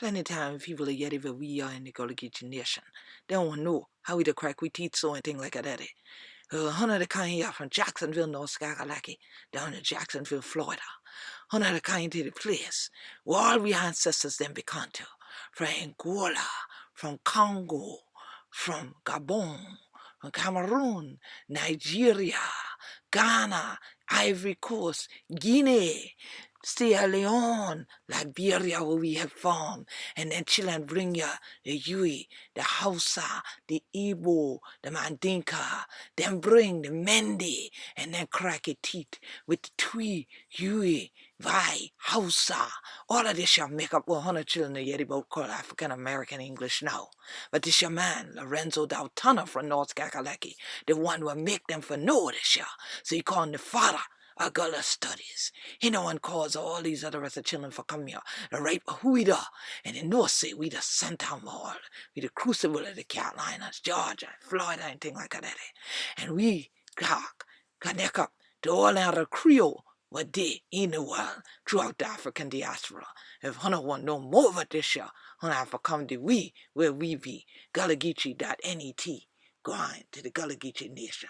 Plenty of time people are yet if we are in the Gullah Geechee nation. They don't want to know how we the crack we teeth so and thing like that. Hunter the kind here from Jacksonville, North Carolina, down to Jacksonville, Florida. Hunter the kind to the place where all we ancestors then become to. From Angola, from Congo, from Gabon, from Cameroon, Nigeria, Ghana, Ivory Coast, Guinea, Sierra Leone, Liberia, where we have farmed, and then children bring you the Yui, the Hausa, the Igbo, the Mandinka, then bring the Mende, and then crack your teeth with the Twi, Yui, Vai, Hausa. All of this shall make up 100 children that yet about called African American English now. But this your man, Lorenzo Daltona from North Carolina, the one who make them for know this year. So he called him the father of Gullah studies. He no one calls all these other rest of children for come here. The right who we da. And in North say we the Center Mall. We the Crucible of the Carolinas, Georgia, Florida, and things like that. And we connect up to all other Creole what they in the world throughout the African diaspora. If Hunter want no more of this year, Hunter have to come to we where we be. GullahGeechee.net. Grind to the Gullah Geechee nation.